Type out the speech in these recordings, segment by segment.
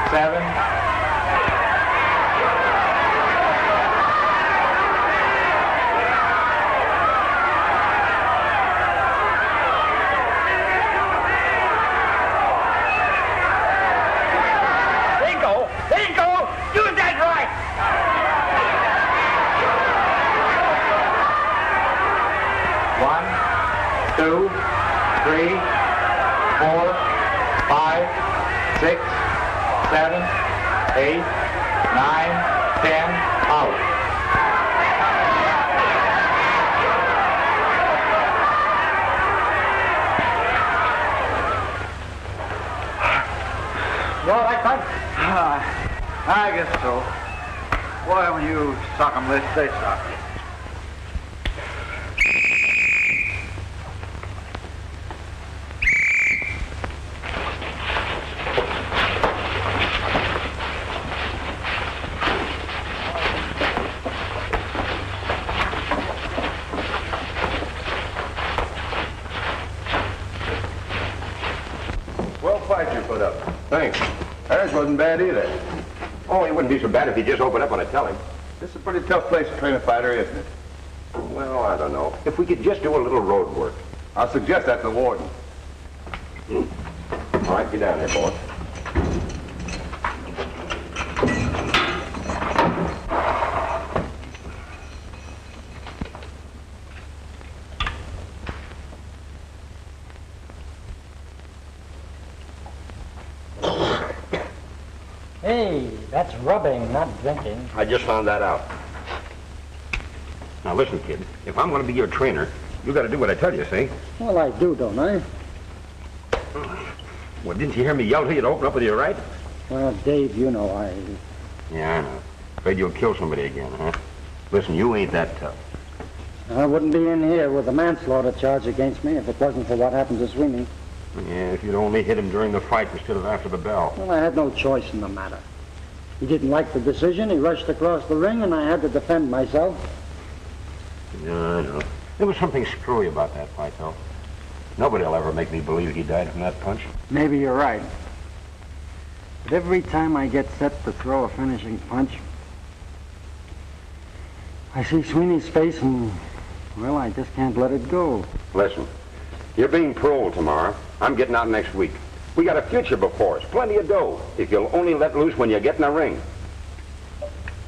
7. Bingo! Do that right! 1, 2, 3, 4, 5, 6, 7, 8, 9, 10, out. You all right, bud? I guess so. Boy, when you sock 'em this, they sock you. Well, fight you put up. Thanks. Ours wasn't bad either. Oh, it wouldn't be so bad if you just opened up when I tell him. This is a pretty tough place to train a fighter, isn't it? Well, I don't know. If we could just do a little road work. I'll suggest that to the warden. All right, get down there, boy. Hey, that's rubbing, not drinking. I just found that out. Now listen, kid. If I'm going to be your trainer, you got to do what I tell you, see? Well, I do, don't I? Well, didn't you hear me yell till you to open up with your right? Well, Dave, you know I... Yeah, I know. Afraid you'll kill somebody again, huh? Listen, you ain't that tough. I wouldn't be in here with a manslaughter charge against me if it wasn't for what happened to Sweeney. Yeah, if you'd only hit him during the fight instead of after the bell. Well, I had no choice in the matter. He didn't like the decision. He rushed across the ring, and I had to defend myself. Yeah, I know. There was something screwy about that fight, though. Nobody'll ever make me believe he died from that punch. Maybe you're right. But every time I get set to throw a finishing punch, I see Sweeney's face and, well, I just can't let it go. Listen, you're being paroled tomorrow. I'm getting out next week. We got a future before us, plenty of dough, if you'll only let loose when you get in the ring.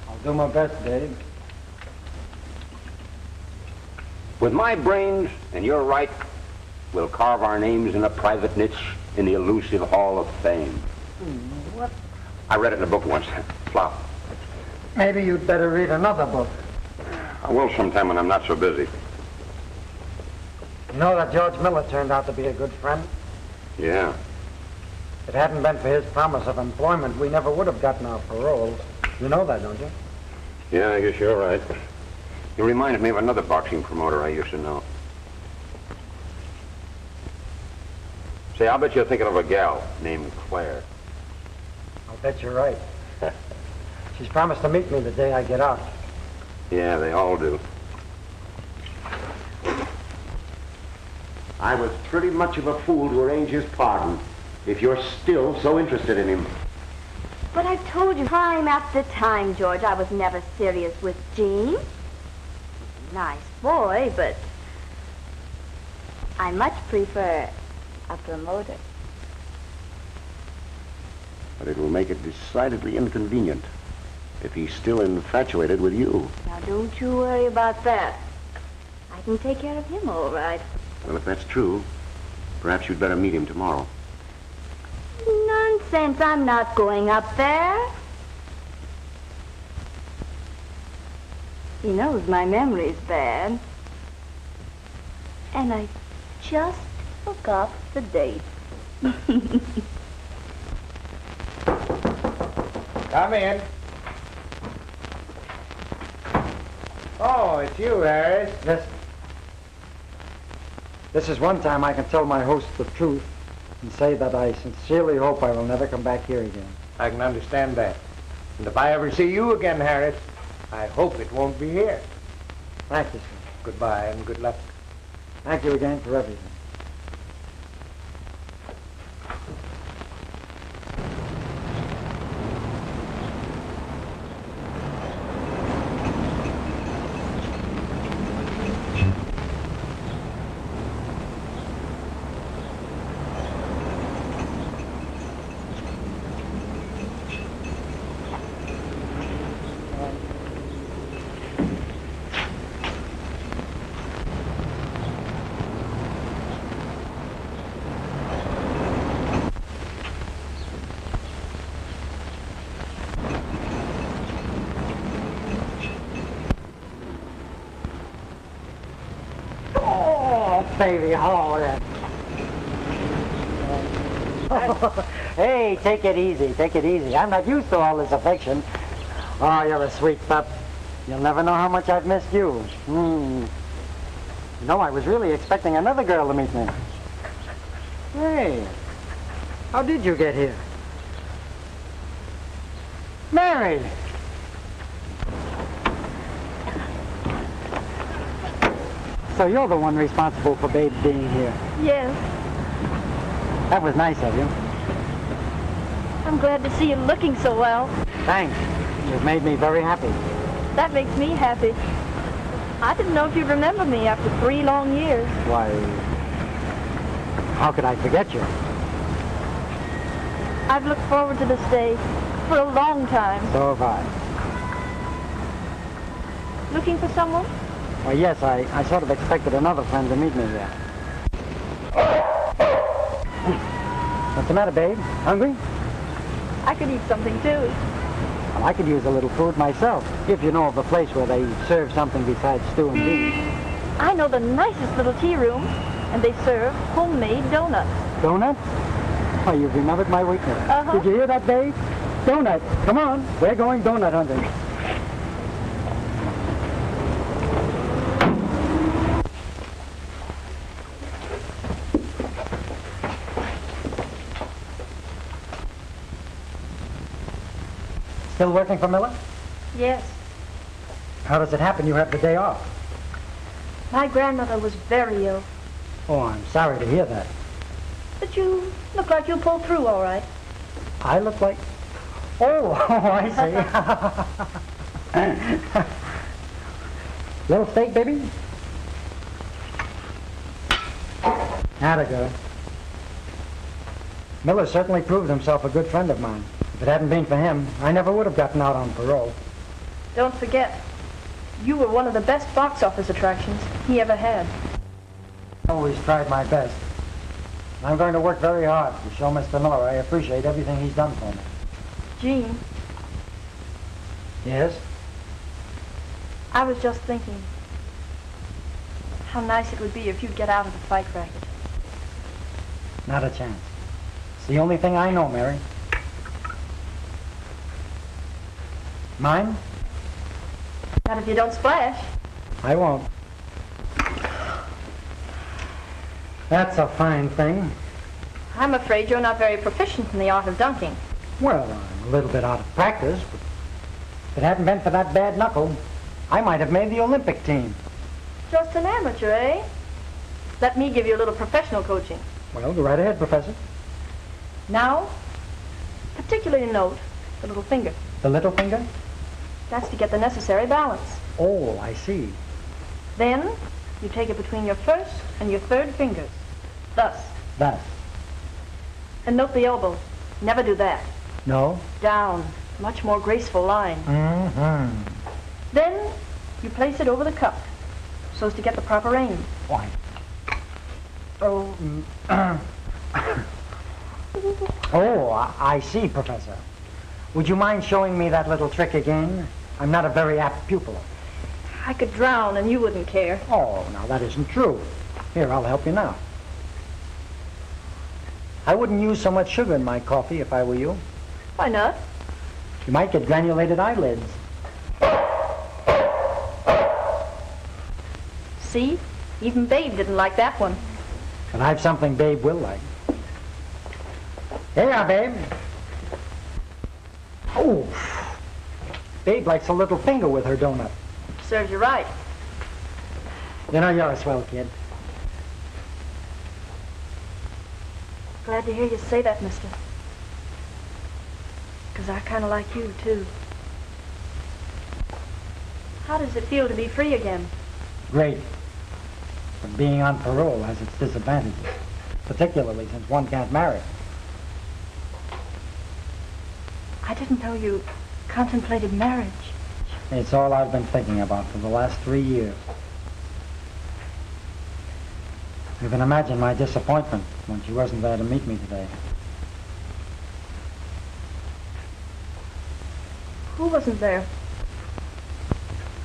I'll do my best, Dave. With my brains and your right, we'll carve our names in a private niche in the elusive Hall of Fame. What? I read it in a book once. Flop. Maybe you'd better read another book. I will sometime when I'm not so busy. You know that George Miller turned out to be a good friend? Yeah. If it hadn't been for his promise of employment, we never would have gotten our paroles. You know that, don't you? Yeah, I guess you're right. You reminded me of another boxing promoter I used to know. Say, I'll bet you're thinking of a gal named Claire. I'll bet you're right. She's promised to meet me the day I get out. Yeah, they all do. I was pretty much of a fool to arrange his pardon, if you're still so interested in him. But I've told you time after time, George, I was never serious with Gene. Nice boy, but I much prefer a promoter. But it will make it decidedly inconvenient if he's still infatuated with you. Now, don't you worry about that. I can take care of him all right. Well, if that's true, perhaps you'd better meet him tomorrow. Nonsense, I'm not going up there. He knows my memory's bad. And I just forgot the date. Come in. Oh, it's you, Harris. This is one time I can tell my host the truth and say that I sincerely hope I will never come back here again. I can understand that. And if I ever see you again, Harris, I hope it won't be here. Thank you, sir. Goodbye and good luck. Thank you again for everything. baby. Oh, that. Hey, take it easy. Take it easy. I'm not used to all this affection. Oh, you're a sweet pup. You'll never know how much I've missed you. You know, I was really expecting another girl to meet me. Hey, how did you get here? Mary! So you're the one responsible for Babe being here. Yes. That was nice of you. I'm glad to see you looking so well. Thanks. You've made me very happy. That makes me happy. I didn't know if you'd remember me after 3 long years. Why, how could I forget you? I've looked forward to this day for a long time. So have I. Looking for someone? Well, yes, I sort of expected another friend to meet me here. What's the matter, Babe? Hungry? I could eat something too. Well, I could use a little food myself, if you know of a place where they serve something besides stew and beans. I know the nicest little tea room, and they serve homemade donuts. Donuts? Oh, you've remembered my weakness. Uh-huh. Did you hear that, Babe? Donut. Come on, we're going donut hunting. Still working for Miller? Yes. How does it happen you have the day off? My grandmother was very ill. Oh, I'm sorry to hear that. But you look like you'll pull through all right. I look like... Oh, I see. Little steak, baby? Atta go. Miller certainly proved himself a good friend of mine. If it hadn't been for him, I never would have gotten out on parole. Don't forget, you were one of the best box office attractions he ever had. I always tried my best. I'm going to work very hard to show Mr. Miller I appreciate everything he's done for me. Gene, Yes? I was just thinking how nice it would be if you'd get out of the fight racket. Not a chance. It's the only thing I know, Mary. Mine? Not if you don't splash. I won't. That's a fine thing. I'm afraid you're not very proficient in the art of dunking. Well, I'm a little bit out of practice, but if it hadn't been for that bad knuckle, I might have made the Olympic team. Just an amateur, eh? Let me give you a little professional coaching. Well, go right ahead, Professor. Now, particularly note the little finger. The little finger? That's to get the necessary balance. Oh, I see. Then, you take it between your first and your third fingers. Thus. Thus. And note the elbow. Never do that. No? Down. Much more graceful line. Mm-hmm. Then, you place it over the cup, so as to get the proper aim. Why? Oh, oh, I see, Professor. Would you mind showing me that little trick again? I'm not a very apt pupil. I could drown and you wouldn't care. Oh, now that isn't true. Here, I'll help you now. I wouldn't use so much sugar in my coffee if I were you. Why not? You might get granulated eyelids. See? Even Babe didn't like that one. But I've something Babe will like. Here you are, Babe. Oh, Babe likes a little finger with her donut. Serves you right. You know, you're a swell kid. Glad to hear you say that, mister. 'Cause I kind of like you, too. How does it feel to be free again? Great. But being on parole has its disadvantages, particularly since one can't marry. I didn't know you contemplated marriage. It's all I've been thinking about for the last 3 years. You can imagine my disappointment when she wasn't there to meet me today. Who wasn't there?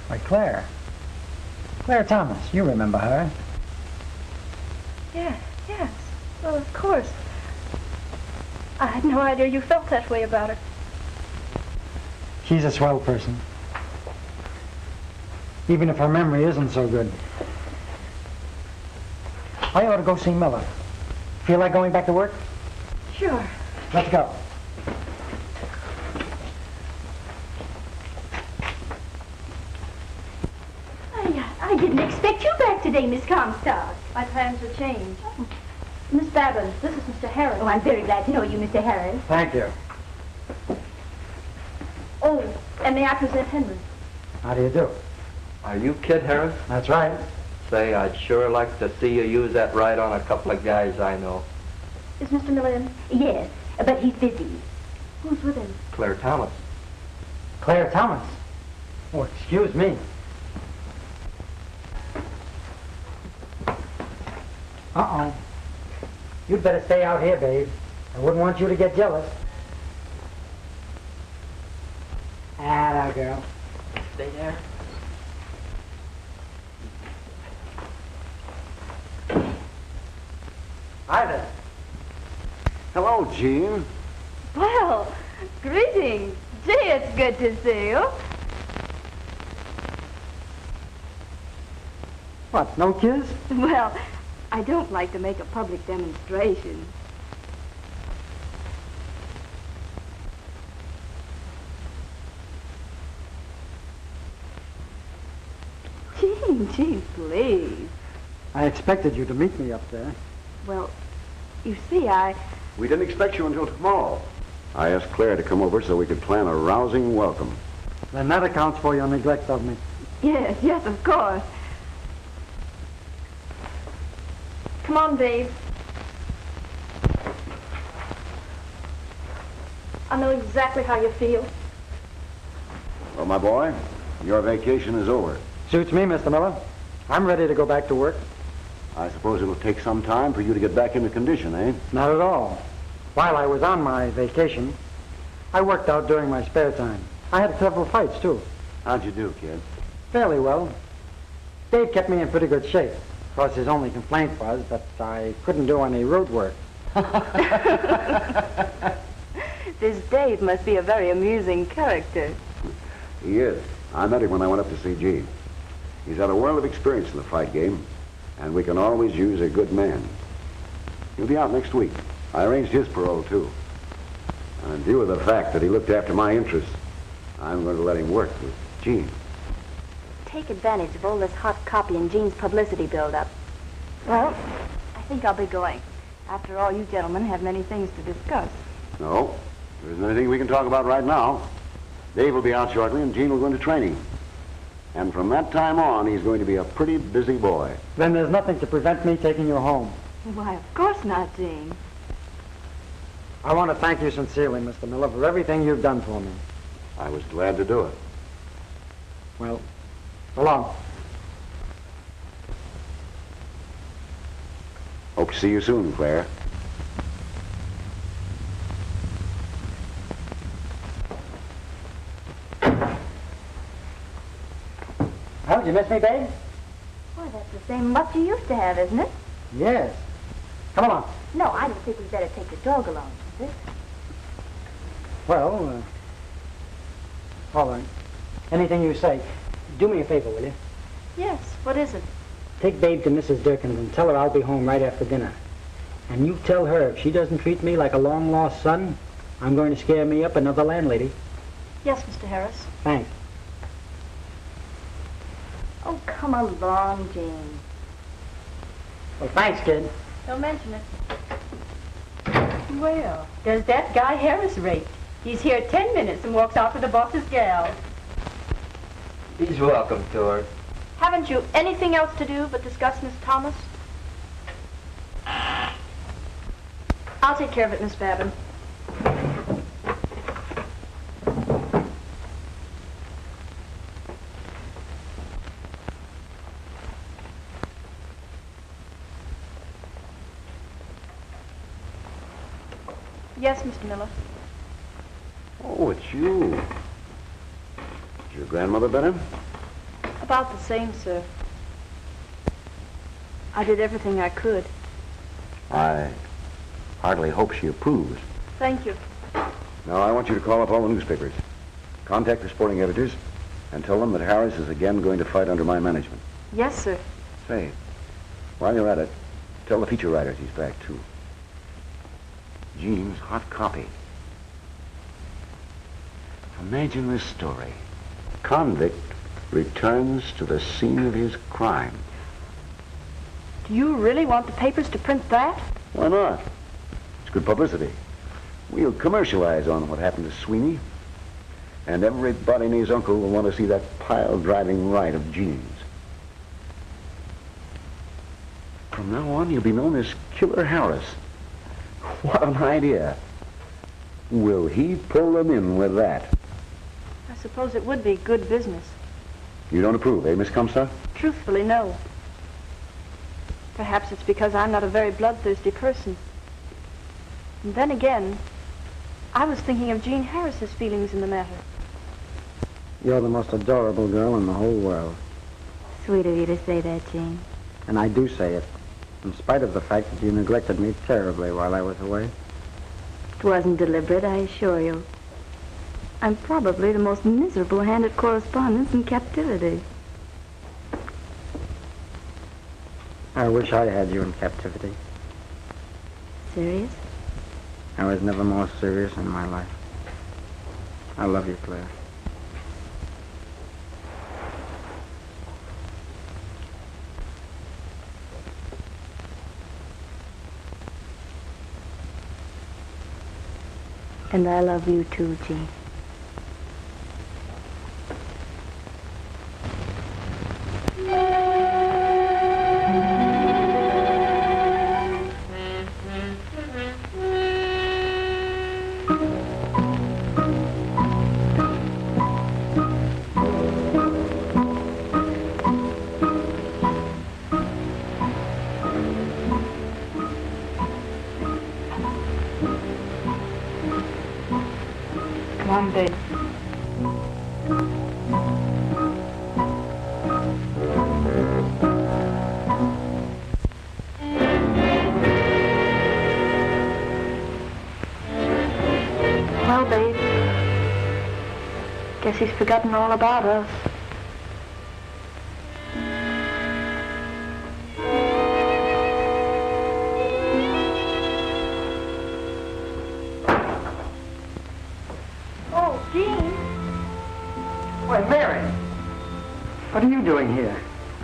Why, Claire. Claire Thomas, you remember her. Yes, yes. Well, of course. I had no idea you felt that way about her. She's a swell person. Even if her memory isn't so good. I ought to go see Miller. Feel like going back to work? Sure. Let's go. I didn't expect you back today, Miss Comstock. My plans were changed. Miss Babin, this is Mr. Harris. Oh, I'm very glad to know you, Mr. Harris. Thank you. Oh, and may I present Henry? How do you do? Are you Kid Harris? That's right. Say, I'd sure like to see you use that right on a couple of guys I know. Is Mr. Miller in? Yes, but he's busy. Who's with him? Claire Thomas. Claire Thomas. Oh, excuse me. Uh-oh. You'd better stay out here, babe. I wouldn't want you to get jealous. Atta girl. Stay there. Hi there. Hello, Jean. Well, greetings. Gee, it's good to see you. What, no kiss? Well, I don't like to make a public demonstration. Gee, please. I expected you to meet me up there. Well, you see, We didn't expect you until tomorrow. I asked Claire to come over so we could plan a rousing welcome. Then that accounts for your neglect of me. Yes, of course. Come on, babe. I know exactly how you feel. Well, my boy, your vacation is over. Suits me, Mr. Miller. I'm ready to go back to work. I suppose it'll take some time for you to get back into condition, eh? Not at all. While I was on my vacation, I worked out during my spare time. I had several fights, too. How'd you do, kid? Fairly well. Dave kept me in pretty good shape. Of course, his only complaint was that I couldn't do any road work. This Dave must be a very amusing character. He is. I met him when I went up to see Gene. He's had a world of experience in the fight game, and we can always use a good man. He'll be out next week. I arranged his parole, too. And in view of the fact that he looked after my interests, I'm going to let him work with Gene. Take advantage of all this hot copy and Gene's publicity build-up. Well, I think I'll be going. After all, you gentlemen have many things to discuss. No, there isn't anything we can talk about right now. Dave will be out shortly, and Gene will go into training. And from that time on, he's going to be a pretty busy boy. Then there's nothing to prevent me taking you home. Why, of course not, Gene. I want to thank you sincerely, Mr. Miller, for everything you've done for me. I was glad to do it. Well, so long. Hope to see you soon, Claire. Oh, did you miss me, babe? Why, that's the same mutt you used to have, isn't it? Yes. Come along. No, I don't think we'd better take the dog along, is it? Well, all right. Anything you say. Do me a favor, will you? Yes, what is it? Take Babe to Mrs. Durkin's and tell her I'll be home right after dinner. And you tell her if she doesn't treat me like a long-lost son, I'm going to scare me up another landlady. Yes, Mr. Harris. Thanks. Oh, come along, Gene. Well, thanks, kid. Don't mention it. Well, does that guy Harris rate? He's here 10 minutes and walks out with the boss's gal. He's welcome to her. Haven't you anything else to do but discuss Miss Thomas? I'll take care of it, Miss Babin. Yes, Mr. Miller. Oh, it's you. Did your grandmother better? About the same, sir. I did everything I could. I heartily hope she approves. Thank you. Now, I want you to call up all the newspapers, contact the sporting editors, and tell them that Harris is again going to fight under my management. Yes, sir. Say, while you're at it, tell the feature writers he's back, too. Gene's hot copy. Imagine this story. Convict returns to the scene of his crime. Do you really want the papers to print that? Why not? It's good publicity. We'll commercialize on what happened to Sweeney. And everybody and his uncle will want to see that pile-driving right of Gene's. From now on, you'll be known as Killer Harris. What an idea. Will he pull them in with that? I suppose it would be good business. You don't approve, eh, Miss Comstock? Truthfully, no. Perhaps it's because I'm not a very bloodthirsty person. And then again, I was thinking of Gene Harris's feelings in the matter. You're the most adorable girl in the whole world. Sweet of you to say that, Gene. And I do say it, in spite of the fact that you neglected me terribly while I was away. It wasn't deliberate, I assure you. I'm probably the most miserable hand at correspondence in captivity. I wish I had you in captivity. Serious? I was never more serious in my life. I love you, Claire. And I love you too, Gene. Come on, babe. Well, babe, guess he's forgotten all about us. Oh, Gene! Why, Mary! What are you doing here?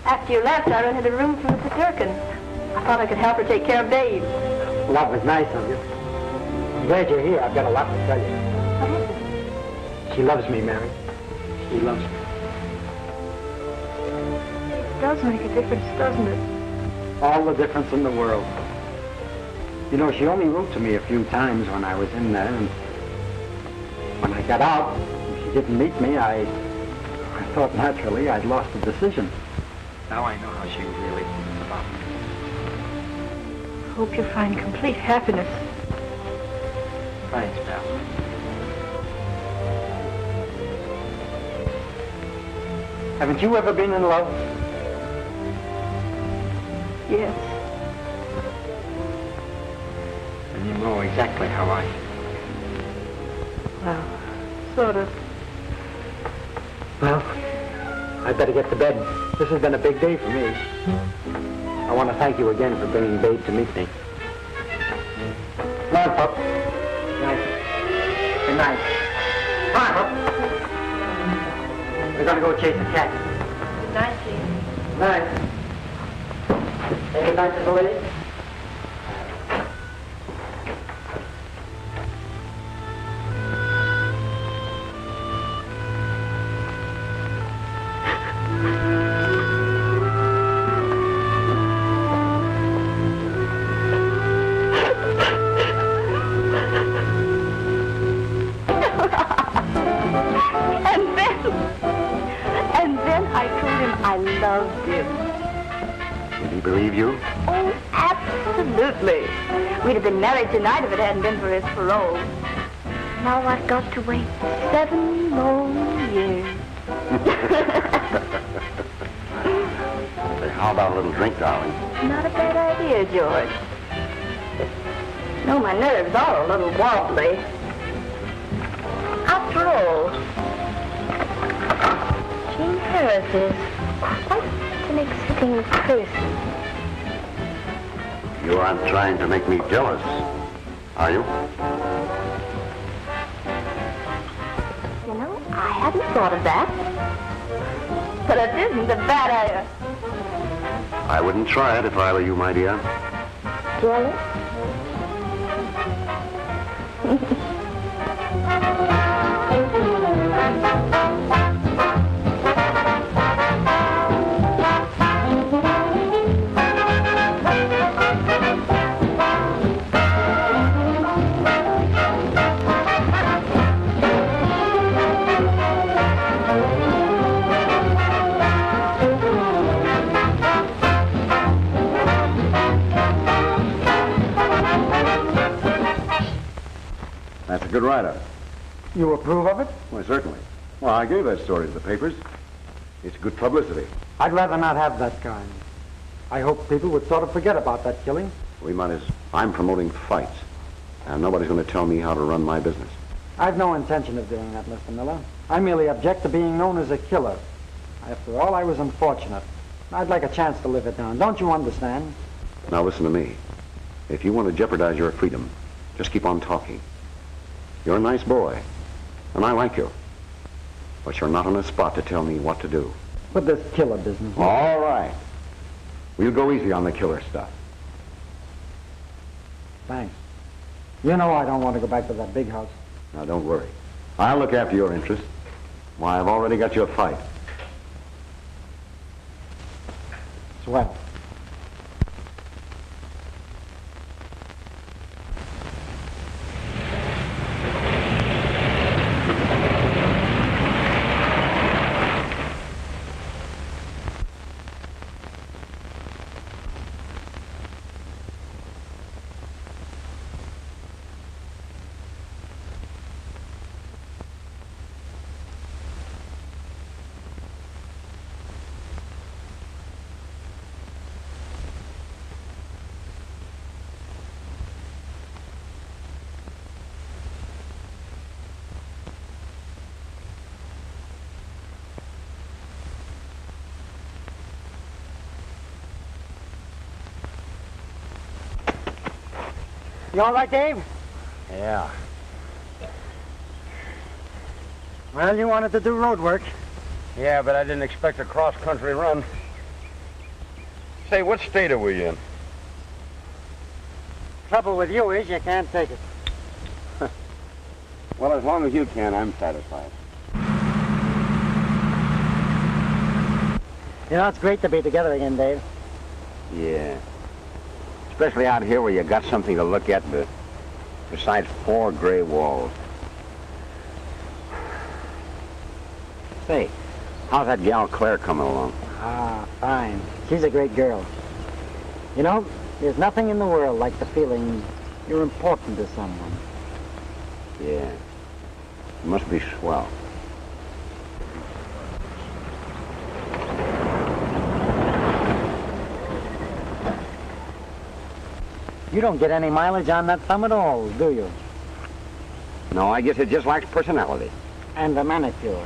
After you left, I rented a room from Mrs. Durkin. I thought I could help her take care of Dave. Well, that was nice of you. I'm glad you're here. I've got a lot to tell you. What is it? She loves me, Mary. She loves me. It does make a difference, doesn't it? All the difference in the world. You know, she only wrote to me a few times when I was in there, and when I got out, and she didn't meet me, I thought naturally I'd lost the decision. Now I know how she really thinks about me. Hope you find complete happiness. Thanks, pal. Haven't you ever been in love? Yes. And you know exactly how I feel. Well, sort of. Well, I'd better get to bed. This has been a big day for me. I want to thank you again for bringing Babe to meet me. Come on, Pup. Good night. Good night. Come on, Pup. We're going to go chase a cat. Good night, Gene. Good night. Say good night to the lady. And then I told him I loved him. Did he believe you? Oh, absolutely. We'd have been married tonight if it hadn't been for his parole. Now I've got to wait 7 long years. Say, how about a little drink, darling? Not a bad idea, George. No, my nerves are a little wobbly. After all, Jean Harris is quite an exciting person. You aren't trying to make me jealous, are you? You know, I hadn't thought of that. But it isn't a bad idea. I wouldn't try it if I were you, my dear. Really? That's a good write-up. You approve of it? Why, certainly. Well, I gave that story to the papers. It's good publicity. I'd rather not have that kind. I hope people would sort of forget about that killing. We might as... I'm promoting fights. And nobody's going to tell me how to run my business. I've no intention of doing that, Mr. Miller. I merely object to being known as a killer. After all, I was unfortunate. I'd like a chance to live it down. Don't you understand? Now listen to me. If you want to jeopardize your freedom, just keep on talking. You're a nice boy, and I like you. But you're not on a spot to tell me what to do. With this killer business. All right. We'll go easy on the killer stuff. Thanks. You know I don't want to go back to that big house. Now, don't worry. I'll look after your interests. Why, I've already got you a fight. Swell. You all right, Dave? Yeah. Well, you wanted to do road work. Yeah, but I didn't expect a cross-country run. Say, what state are we in? Trouble with you is you can't take it. Well, as long as you can, I'm satisfied. You know, it's great to be together again, Dave. Yeah. Especially out here where you got something to look at besides four gray walls. Say, how's that gal Claire coming along? Ah, fine. She's a great girl. You know, there's nothing in the world like the feeling you're important to someone. Yeah. It must be swell. You don't get any mileage on that thumb at all, do you? No, I guess it just lacks personality. And a manicure.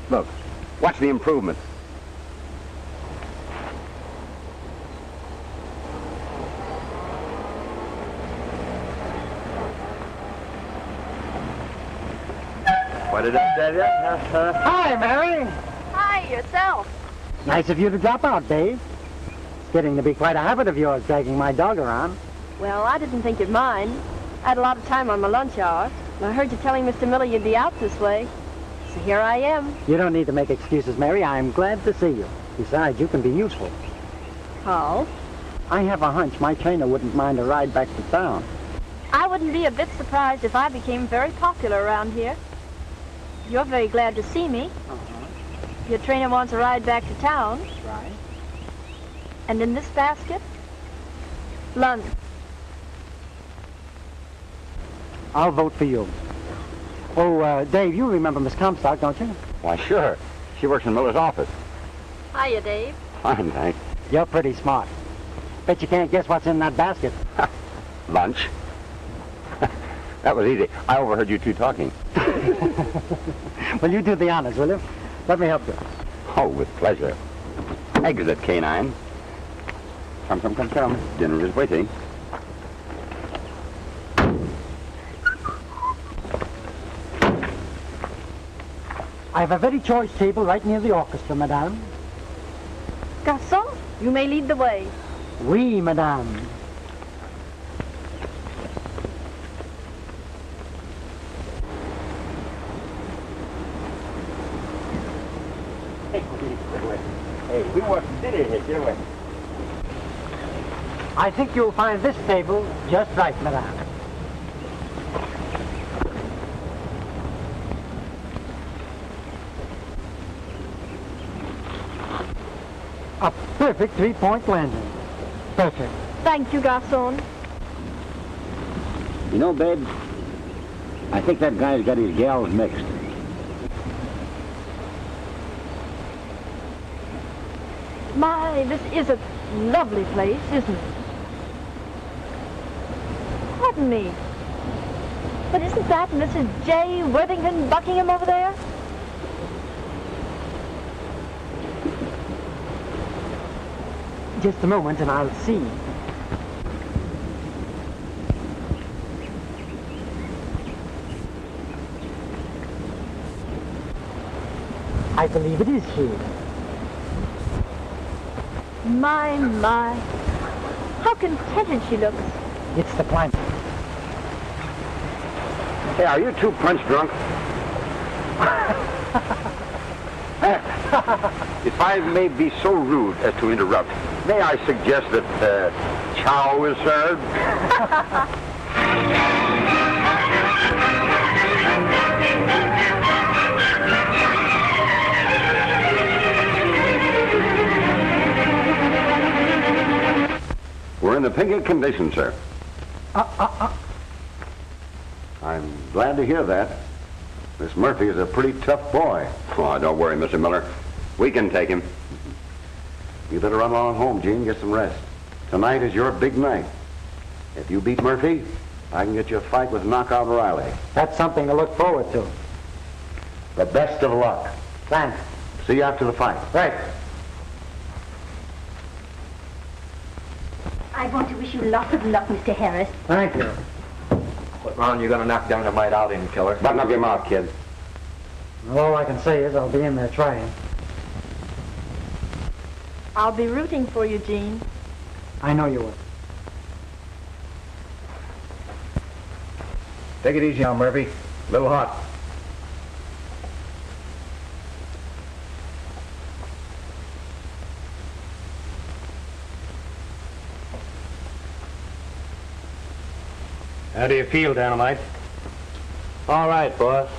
Look, watch the improvement. What did I tell you? Hi, Mary. Hi, yourself. Nice of you to drop out, Dave. It's getting to be quite a habit of yours, dragging my dog around. Well, I didn't think you'd mind. I had a lot of time on my lunch hour, and I heard you telling Mr. Miller you'd be out this way. So here I am. You don't need to make excuses, Mary. I'm glad to see you. Besides, you can be useful. How? I have a hunch my trainer wouldn't mind a ride back to town. I wouldn't be a bit surprised if I became very popular around here. You're very glad to see me. Your trainer wants a ride back to town. Right. And in this basket, London. I'll vote for you. Oh, Dave, you remember Miss Comstock, don't you? Why, sure. She works in Miller's office. Hiya, Dave. Fine, thanks. You're pretty smart. Bet you can't guess what's in that basket. Lunch. That was easy. I overheard you two talking. Well, you do the honors, will you? Let me help you. Oh, with pleasure. Exit, canine. Come. Dinner is waiting. I have a very choice table right near the orchestra, madame. Garçon, you may lead the way. Oui, madame. Hey, we want to sit in here. Get away. I think you'll find this table just right, madame. A perfect three-point landing. Perfect. Thank you, Garçon. You know, babe, I think that guy's got his gals mixed. My, this is a lovely place, isn't it? Pardon me. But isn't that Mrs. J. Worthington Buckingham over there? Just a moment and I'll see. I believe it is she. My. How contented she looks. It's the climate. Hey, are you two punch drunk? If I may be so rude as to interrupt, may I suggest that chow is served? We're in the picket condition, sir. I'm glad to hear that. This Murphy is a pretty tough boy. Oh, don't worry, Mr. Miller. We can take him. You better run on home, Gene, get some rest. Tonight is your big night. If you beat Murphy, I can get you a fight with Knockout Riley. That's something to look forward to. The best of luck. Thanks. See you after the fight. Right. I want to wish you lots of luck, Mr. Harris. Thank you. What round you gonna knock down the might out in, killer? Button up your mouth, kid. All I can say is I'll be in there trying. I'll be rooting for you, Jean. I know you will. Take it easy now, Murphy. A little hot. How do you feel, Dynamite? All right, boss.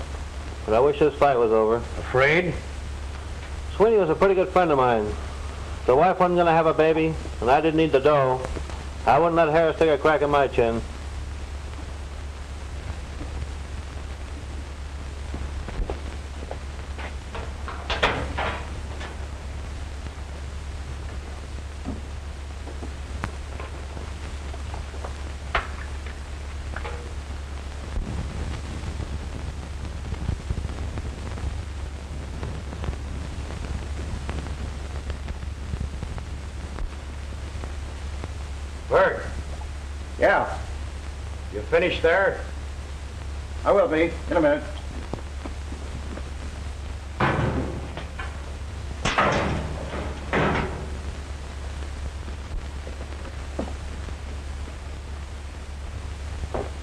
But I wish this fight was over. Afraid? Sweeney was a pretty good friend of mine. The wife wasn't gonna have a baby, and I didn't need the dough. I wouldn't let Harris take a crack at my chin. Bert, Yeah, you finished there? I will be in a minute.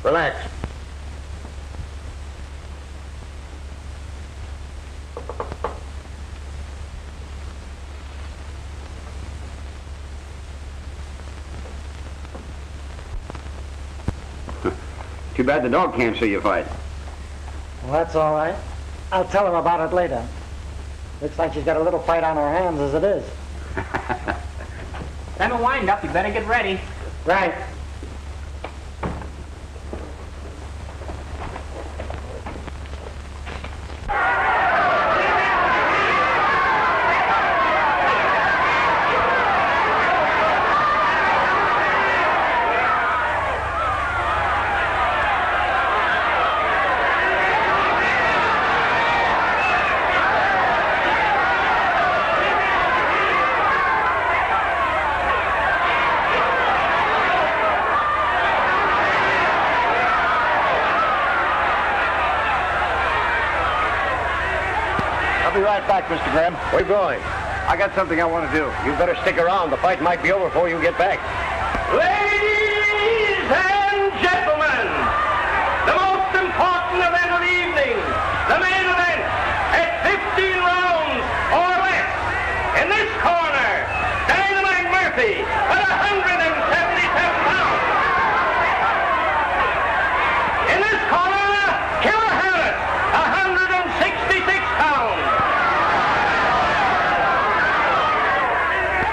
Relax. Too bad the dog can't see you fight. Well, that's all right. I'll tell her about it later. Looks like she's got a little fight on her hands as it is. Time to wind up. You better get ready. Right. be right back, Mr. Graham. Where you going? I got something I want to do. You better stick around. The fight might be over before you get back. Ladies and gentlemen, the most important event of the evening, the main event, at 15 rounds or less. In this corner, Dynamite Murphy at 177 pounds. In this corner, Killer Harris, 166 pounds.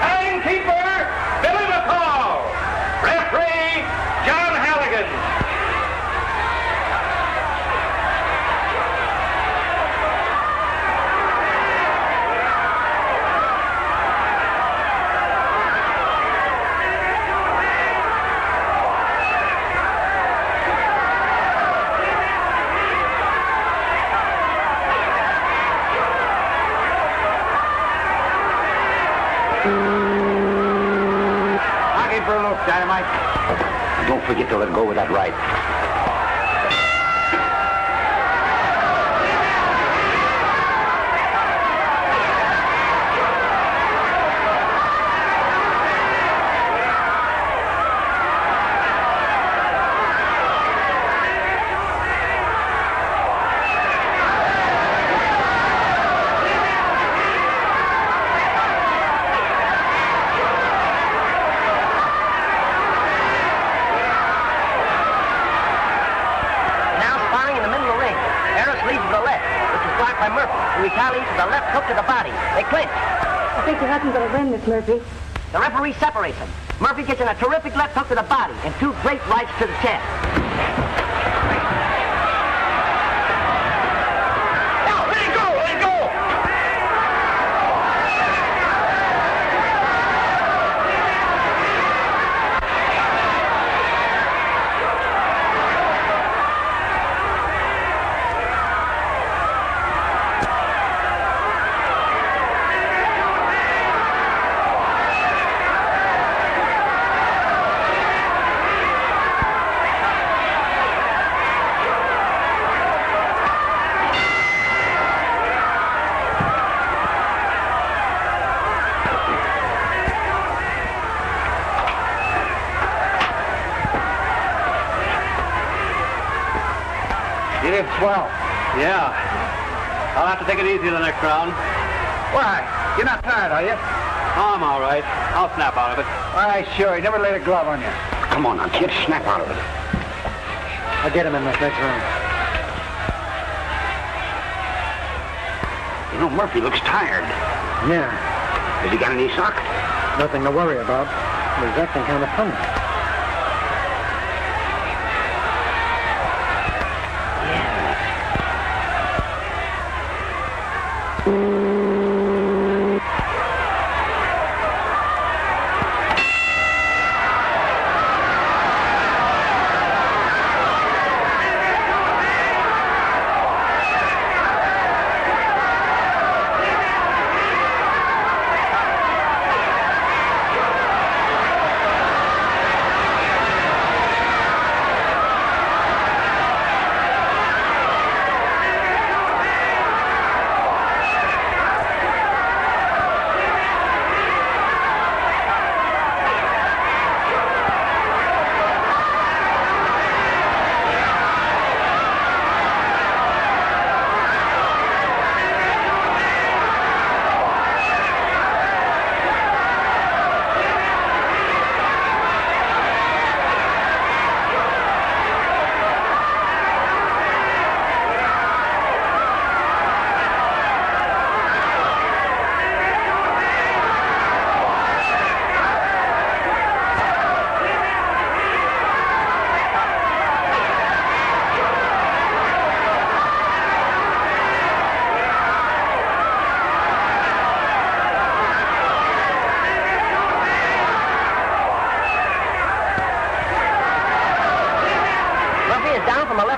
Timekeeper, Billy McCall. Referee, John Halligan. Hockey for a look, Dynamite. Don't forget to let go with that right. Retaliates with a left hook to the body. They clinch. I think your husband's going to win, Miss Murphy. The referee separates them. Murphy gets in a terrific left hook to the body and two great rights to the chest. Now, let it go, let it go! You did swell. Yeah. I'll have to take it easy the next round. Why? You're not tired, are you? Oh, I'm all right. I'll snap out of it. Why, sure. He never laid a glove on you. Come on now, kid, snap out of it. I'll get him in this next round. You know, Murphy looks tired. Yeah, Has he got any sock? nothing to worry about. He's acting kind of funny.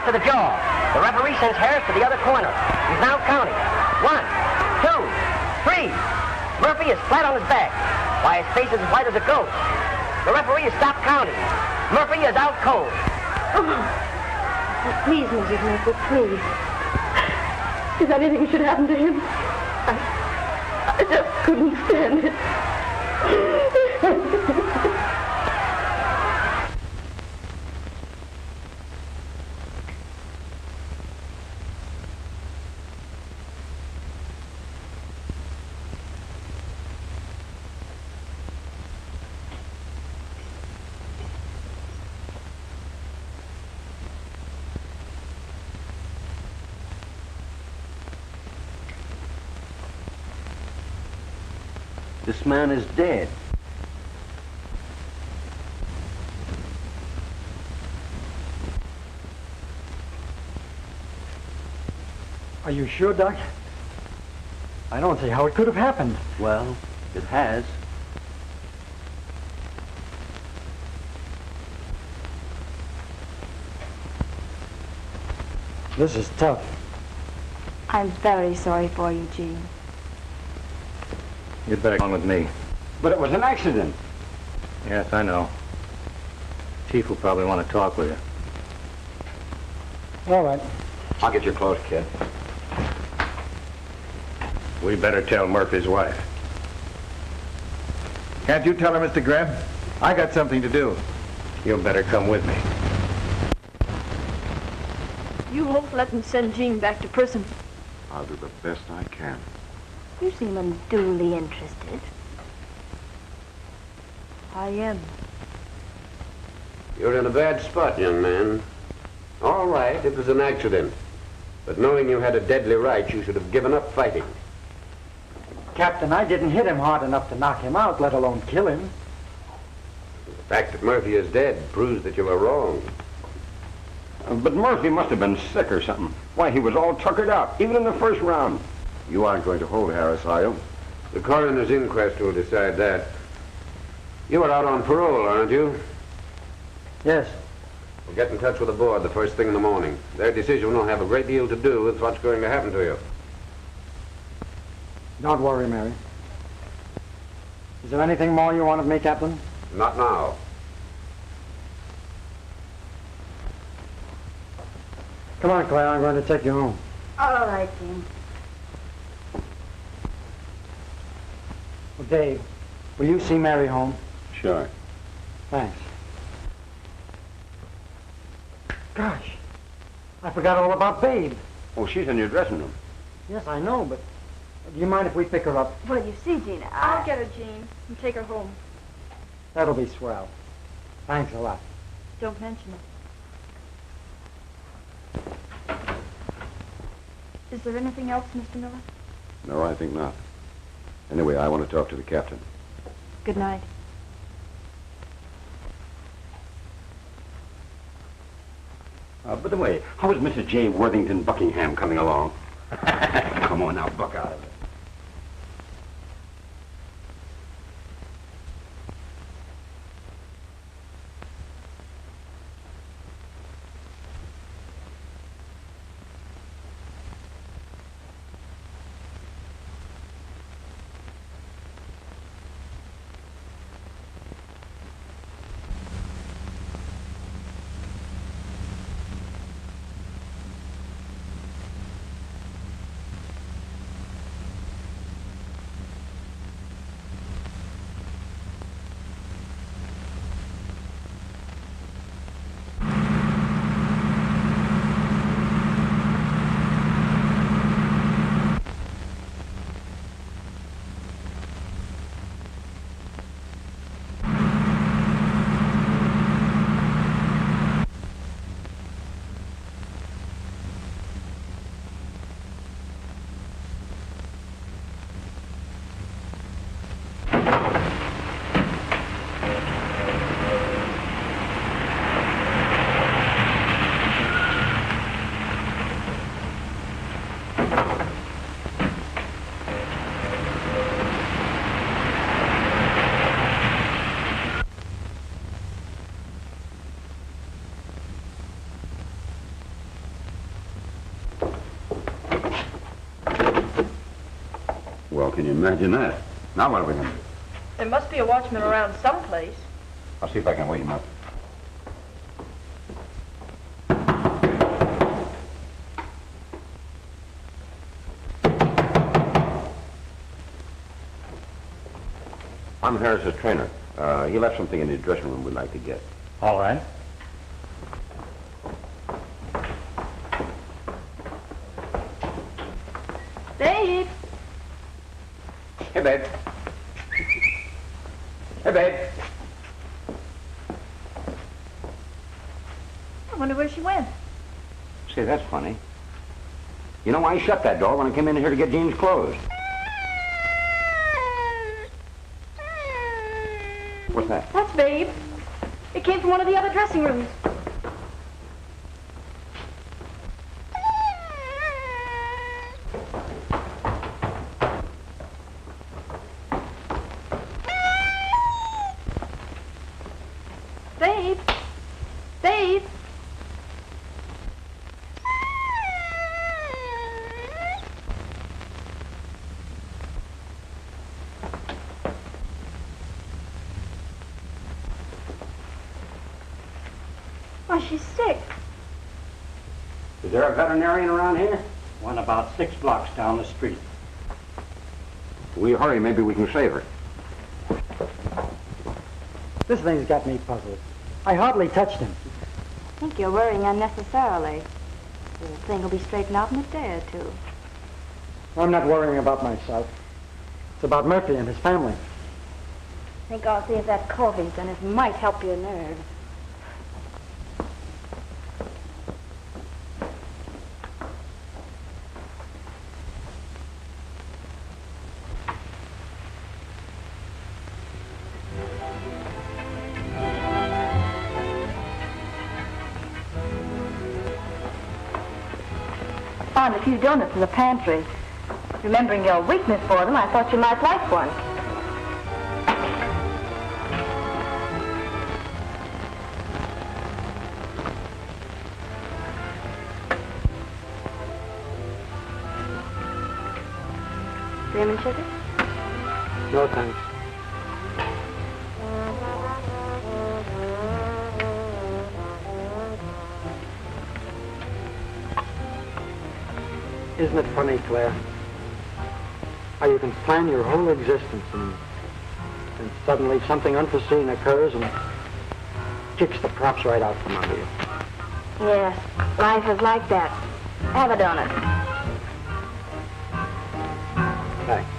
To the jaw. The referee sends Harris to the other corner. He's now counting. 1, 2, 3. Murphy is flat on his back. Why, his face is as white as a ghost. The referee has stopped counting. Murphy is out cold. Oh, please, Mrs. Murphy, please. Is there anything should happen to him? just couldn't stand it. This man is dead. Are you sure, Doc? I don't see how it could have happened. Well, it has. This is tough. I'm very sorry for you, Gene. You'd better come with me. But it was an accident. Yes, I know. Chief will probably want to talk with you. All right. I'll get your clothes, kid. We better tell Murphy's wife. Can't you tell her, Mr. Graham? I got something to do. You'll better come with me. You won't let them send Jean back to prison. I'll do the best I can. You seem unduly interested. I am. You're in a bad spot, young man. All right, it was an accident. But knowing you had a deadly right, you should have given up fighting. Captain, I didn't hit him hard enough to knock him out, let alone kill him. The fact that Murphy is dead proves that you were wrong. But Murphy must have been sick or something. Why, he was all tuckered out, even in the first round. You aren't going to hold Harris, are you? The coroner's inquest will decide that. You are out on parole, aren't you? Yes. We'll get in touch with the board the first thing in the morning. Their decision will have a great deal to do with what's going to happen to you. Don't worry, Mary. Is there anything more you want of me, Captain? Not now. Come on, Claire, I'm going to take you home. All right, Gene. Well, Dave, will you see Mary home? Sure. Thanks. Gosh, I forgot all about Babe. Oh, she's in your dressing room. Yes, I know, but do you mind if we pick her up? Well, you see, Gina, I'll get her, Jean, and take her home. That'll be swell. Thanks a lot. Don't mention it. Is there anything else, Mr. Miller? No, I think not. Anyway, I want to talk to the captain. Good night. By the way, how is Mrs. J. Worthington Buckingham coming along? Come on now, buck out of it. Well, can you imagine that? Now what are we going to do? There must be a watchman around someplace. I'll see if I can wake him up. I'm Harris's trainer. He left something in the dressing room we'd like to get. All right. Babe! Hey, babe. Hey, babe. I wonder where she went. Say, that's funny. You know, I shut that door when I came in here to get Jean's clothes. What's that? That's Babe. It came from one of the other dressing rooms. Babe! Babe! Oh, she's sick. Is there a veterinarian around here? One about 6 blocks down the street. If we hurry, maybe we can save her. This thing's got me puzzled. I hardly touched him. I think you're worrying unnecessarily. The thing will be straightened out in a day or two. I'm not worrying about myself. It's about Murphy and his family. I think I'll see if that coffee's done. It might help your nerves. Found a few donuts in the pantry. Remembering your weakness for them, I thought you might like one. Cream and sugar? No, thanks. Isn't it funny, Claire? How you can plan your whole existence and suddenly something unforeseen occurs and kicks the props right out from under you. Yes, life is like that. Have a donut. Thanks.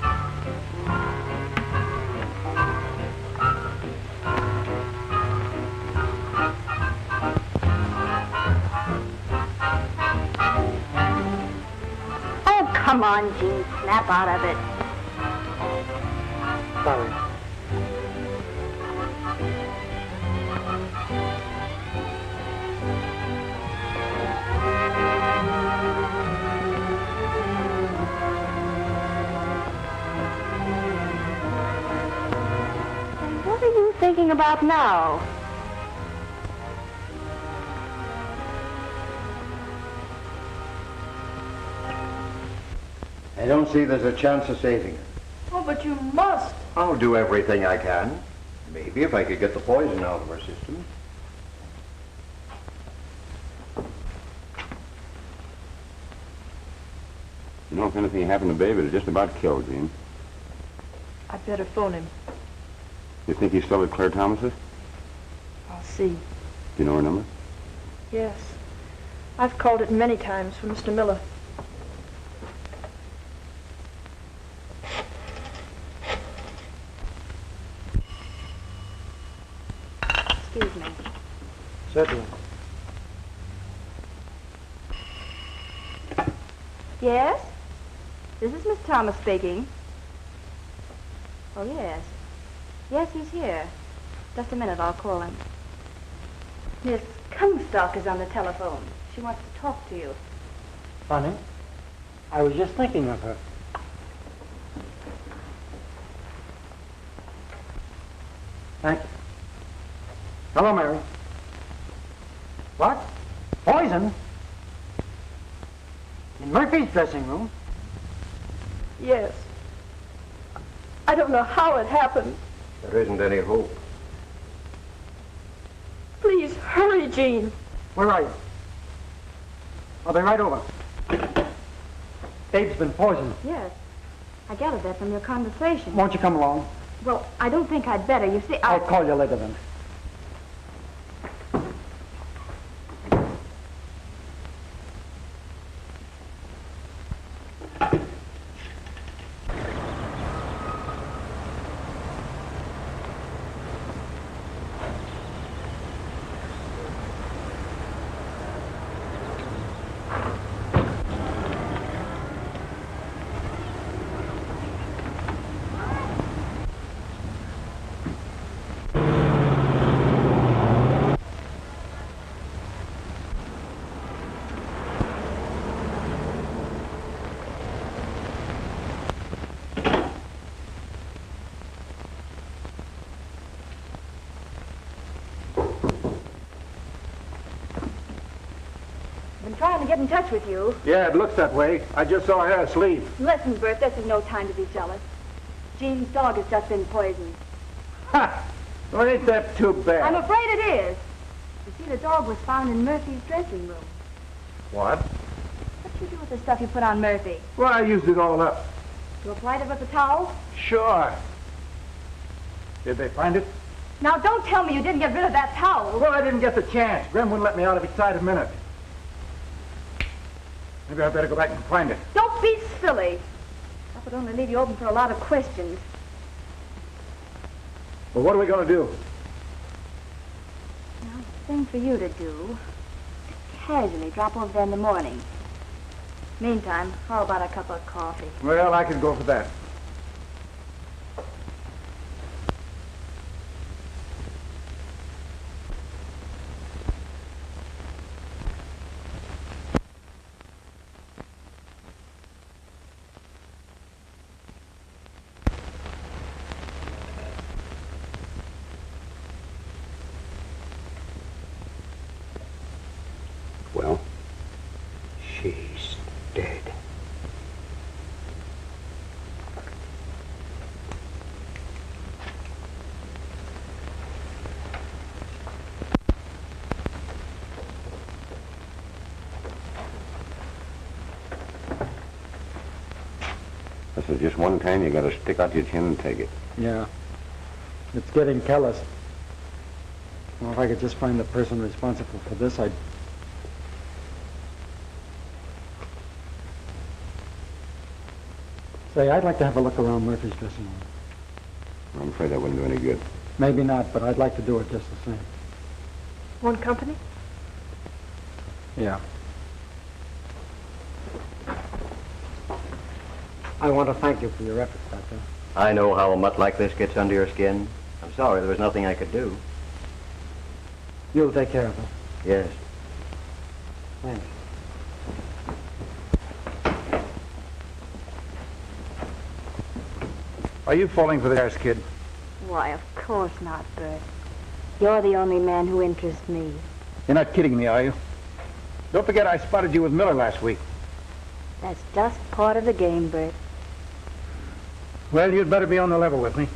Come on, Gene, snap out of it. Sorry. And what are you thinking about now? I don't see there's a chance of saving her. Oh, but you must. I'll do everything I can. Maybe if I could get the poison out of her system. You know, if anything happened to Babe, it'd just about kill Jean. I'd better phone him. You think he's still at Claire Thomas's? I'll see. Do you know her number? Yes. I've called it many times for Mr. Miller. Excuse me. Certainly. Yes? This is Miss Thomas speaking. Oh, yes. Yes, he's here. Just a minute, I'll call him. Miss Comstock is on the telephone. She wants to talk to you. Funny. I was just thinking of her. Thank you. Hello, Mary. What? Poison? In Murphy's dressing room? Yes. I don't know how it happened. There isn't any hope. Please, hurry, Jean. Where are you? I'll be right over. Babe's been poisoned. Yes. I gathered that from your conversation. Won't you come along? Well, I don't think I'd better. You see, I'll call you later then. Trying to get in touch with you. Yeah, it looks that way. I just saw her asleep. Listen, Bert, this is no time to be jealous. Jean's dog has just been poisoned. Ha! Well, ain't that too bad? I'm afraid it is. You see, the dog was found in Murphy's dressing room. What? What'd you do with the stuff you put on Murphy? Well, I used it all up. You applied it with the towel? Sure. Did they find it? Now, don't tell me you didn't get rid of that towel. Well, I didn't get the chance. Grim wouldn't let me out of his sight a minute. Maybe I better go back and find it. Don't be silly. That would only leave you open for a lot of questions. Well, what are we going to do? Now, the thing for you to do is casually drop over there in the morning. Meantime, how about a cup of coffee? Well, I could go for that. Well, she's dead. This is just one time you gotta stick out your chin and take it. Yeah. It's getting callous. Well, if I could just find the person responsible for this, I'd... Say, I'd like to have a look around Murphy's dressing room. I'm afraid that wouldn't do any good. Maybe not, but I'd like to do it just the same. Want company? Yeah. I want to thank you for your efforts, Doctor. I know how a mutt like this gets under your skin. I'm sorry there was nothing I could do. You'll take care of it. Yes. Thanks. Are you falling for the gas, kid? Why, of course not, Bert. You're the only man who interests me. You're not kidding me, are you? Don't forget I spotted you with Miller last week. That's just part of the game, Bert. Well, you'd better be on the level with me.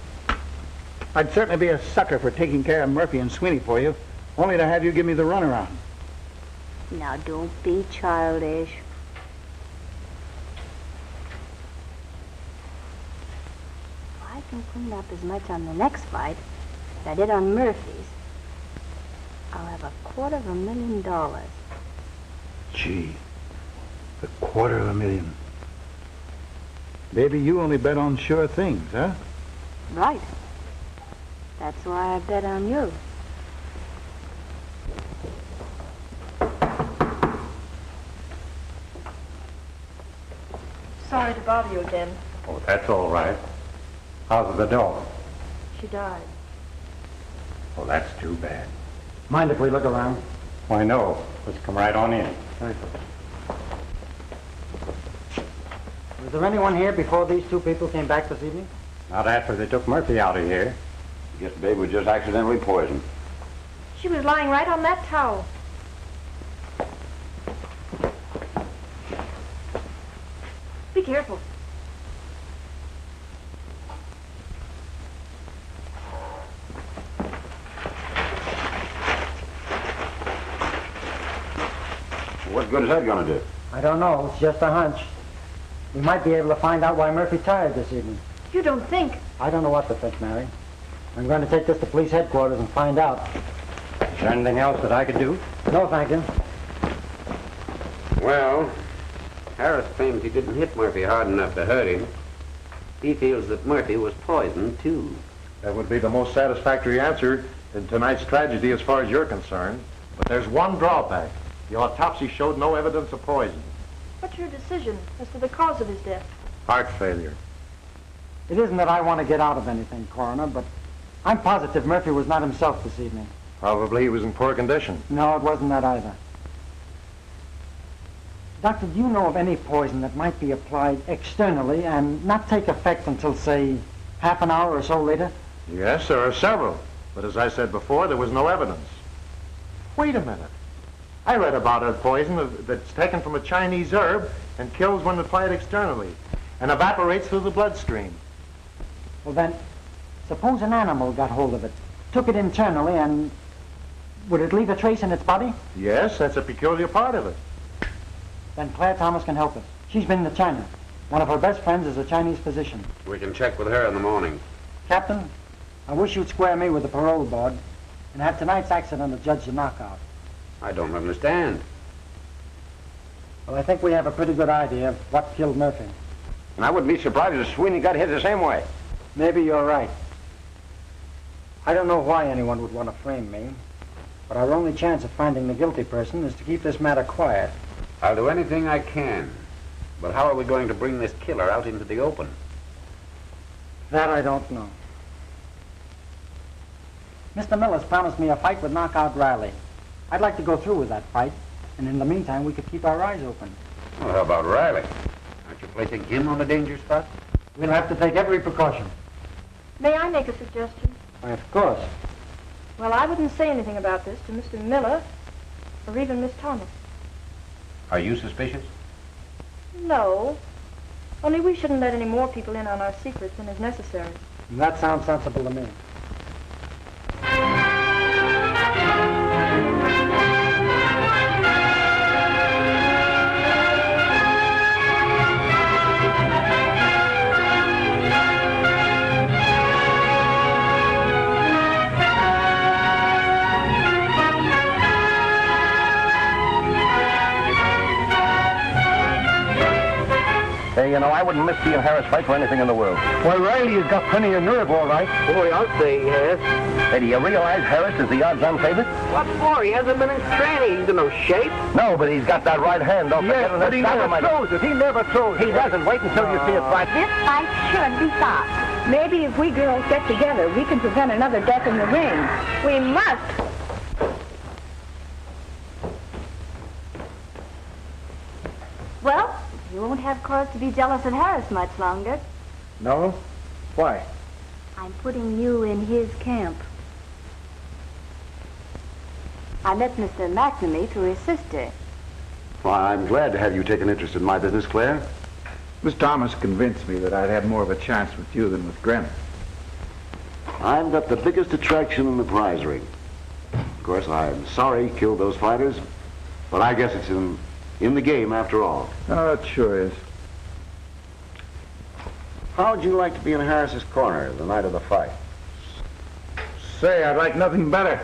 I'd certainly be a sucker for taking care of Murphy and Sweeney for you, only to have you give me the runaround. Now, don't be childish. If I can clean up as much on the next fight as I did on Murphy's, I'll have $250,000. Gee, $250,000. Baby, you only bet on sure things, huh? Right. That's why I bet on you. Sorry to bother you again. Oh, that's all right. How's the dog? She died. Oh, that's too bad. Mind if we look around? Why, no. Let's come right on in. Thanks. Was there anyone here before these two people came back this evening? Not after they took Murphy out of here. Guess Babe was just accidentally poisoned. She was lying right on that towel. Be careful. What good is that going to do? I don't know. It's just a hunch. We might be able to find out why Murphy tired this evening. You don't think... I don't know what to think, Mary. I'm going to take this to police headquarters and find out. Is there anything else that I could do? No, thank you. Well, Harris claims he didn't hit Murphy hard enough to hurt him. He feels that Murphy was poisoned, too. That would be the most satisfactory answer in tonight's tragedy as far as you're concerned. But there's one drawback. The autopsy showed no evidence of poison. What's your decision as to the cause of his death? Heart failure. It isn't that I want to get out of anything, Coroner, but I'm positive Murphy was not himself this evening. Probably he was in poor condition. No, it wasn't that either. Doctor, do you know of any poison that might be applied externally and not take effect until, say, half an hour or so later? Yes, there are several. But as I said before, there was no evidence. Wait a minute. I read about a poison that's taken from a Chinese herb and kills when applied externally and evaporates through the bloodstream. Well then, suppose an animal got hold of it, took it internally, and would it leave a trace in its body? Yes, that's a peculiar part of it. Then Claire Thomas can help us. She's been to China. One of her best friends is a Chinese physician. We can check with her in the morning. Captain, I wish you'd square me with the parole board and have tonight's accident adjudged a knockout. I don't understand. Well, I think we have a pretty good idea of what killed Murphy. And I wouldn't be surprised if Sweeney got hit the same way. Maybe you're right. I don't know why anyone would want to frame me, but our only chance of finding the guilty person is to keep this matter quiet. I'll do anything I can. But how are we going to bring this killer out into the open? That I don't know. Mr. Miller's promised me a fight with Knockout Riley. I'd like to go through with that fight, and in the meantime, we could keep our eyes open. Well, how about Riley? Aren't you placing him on a danger spot? We'll have to take every precaution. May I make a suggestion? Why, of course. Well, I wouldn't say anything about this to Mr. Miller or even Miss Thomas. Are you suspicious? No. Only we shouldn't let any more people in on our secrets than is necessary. That sounds sensible to me. Hey, you know, I wouldn't miss seeing Harris fight for anything in the world. Well, Riley has got plenty of nerve, all right. Boy, I'll say he has. Hey, do you realize Harris is the odds-on favorite? What for? He hasn't been in training. He's in no shape. No, but he's got that right hand. Don't forget it. But he never throws it. He never throws it. He doesn't. Wait until you see it fight. This fight should be fought. Maybe if we girls get together, we can prevent another death in the ring. We must. Well, you won't have cause to be jealous of Harris much longer. No? Why? I'm putting you in his camp. I met Mr. McNamee through his sister. Why, I'm glad to have you take an interest in my business, Claire. Miss Thomas convinced me that I'd have more of a chance with you than with Grim. I've got the biggest attraction in the prize ring. Of course, I'm sorry he killed those fighters, but I guess it's in the game after all. Oh, it sure is. How'd you like to be in Harris's corner the night of the fight? Say, I'd like nothing better.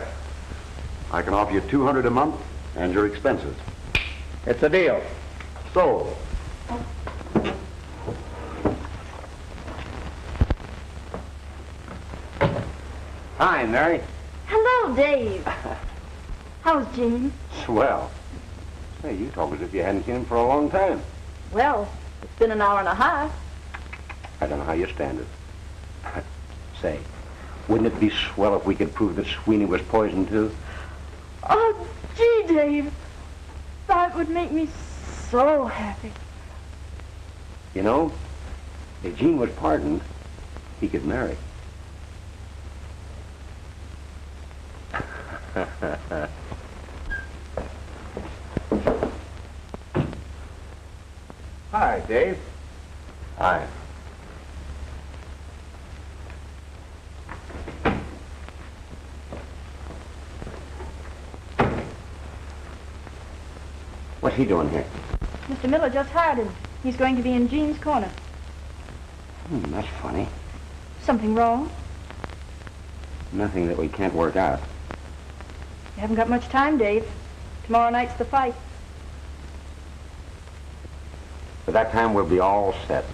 I can offer you $200 a month and your expenses. It's a deal. Sold. Hi, Mary. Hello, Dave. How's Jean? Swell. Say, you talk as if you hadn't seen him for a long time. Well, it's been an hour and a half. I don't know how you stand it. Say, wouldn't it be swell if we could prove that Sweeney was poisoned, too? Oh, gee, Dave. That would make me so happy. You know, if Jean was pardoned, he could marry. Hi, Dave. Hi. What's he doing here? Mr. Miller just hired him. He's going to be in Jean's corner. That's funny. Something wrong? Nothing that we can't work out. You haven't got much time, Dave. Tomorrow night's the fight. By that time, we'll be all set.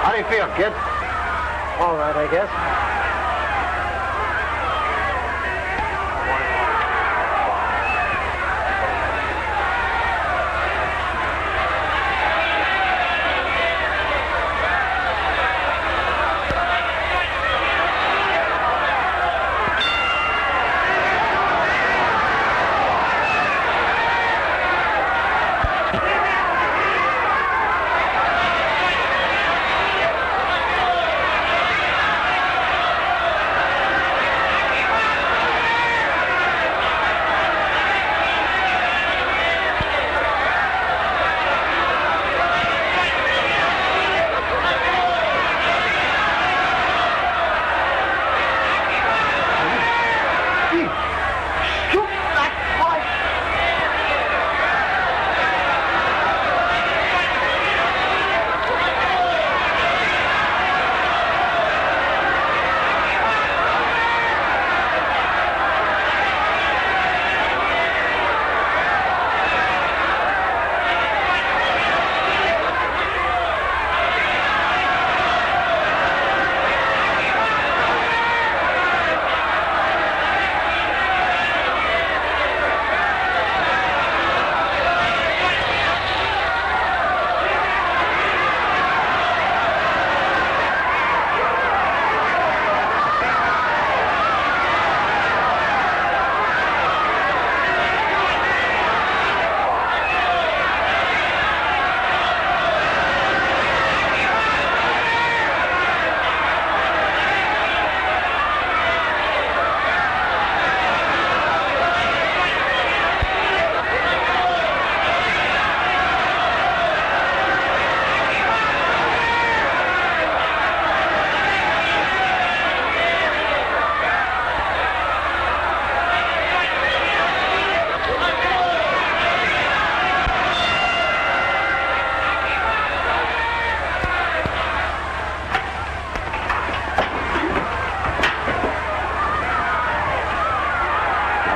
How do you feel, kid? All right, I guess.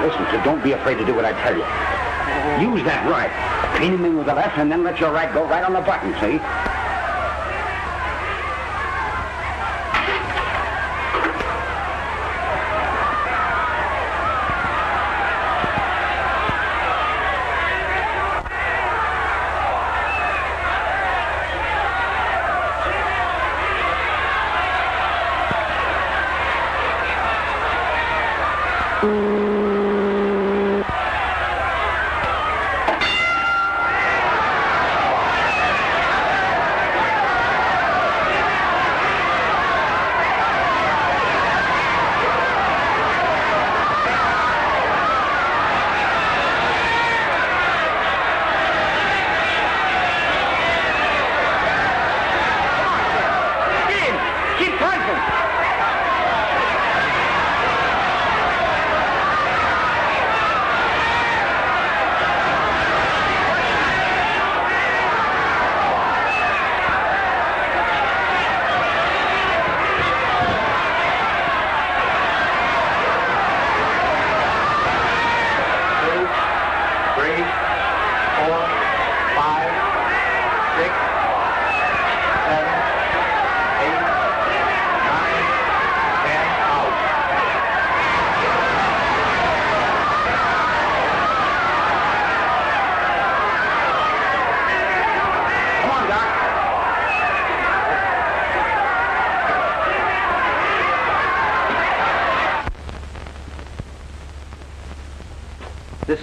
Listen, kid, don't be afraid to do what I tell you. Use that right. Pin him in with the left, and then let your right go right on the button, see?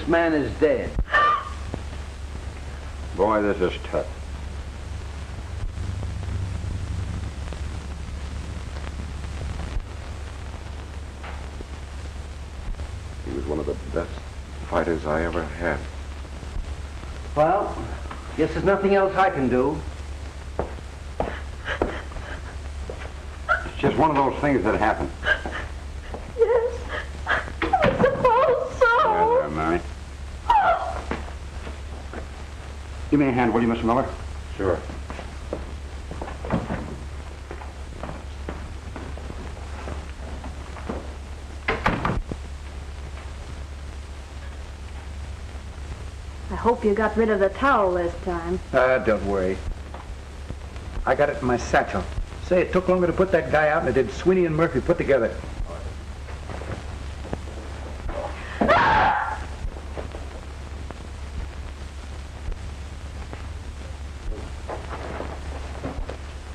This man is dead. Boy, this is tough. He was one of the best fighters I ever had. Well, guess there's nothing else I can do. It's just one of those things that happen. Yes, I suppose so. There, Mary. Give me a hand, will you, Mr. Miller? Sure. I hope you got rid of the towel this time. Don't worry. I got it in my satchel. Say, it took longer to put that guy out than it did Sweeney and Murphy put together.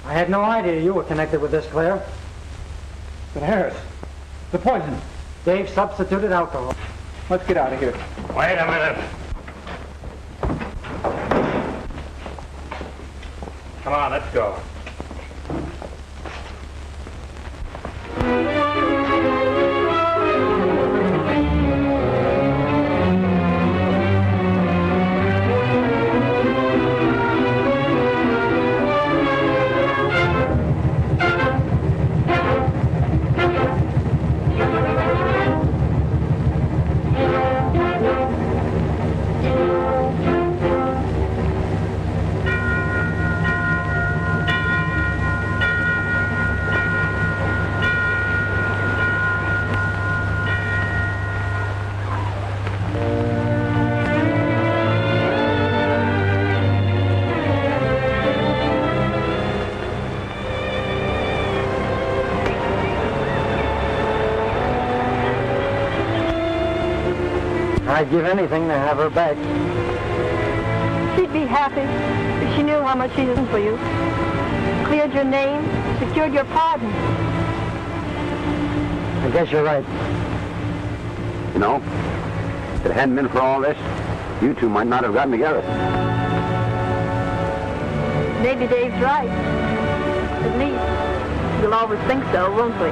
I had no idea you were connected with this, Claire. But Harris, the poison. Dave substituted alcohol. Let's get out of here. Wait a minute. Come on, let's go. I'd give anything to have her back. She'd be happy if she knew how much she's done for you. Cleared your name, secured your pardon. I guess you're right. You know, if it hadn't been for all this, you two might not have gotten together. Maybe Dave's right. At least, we'll always think so, won't we?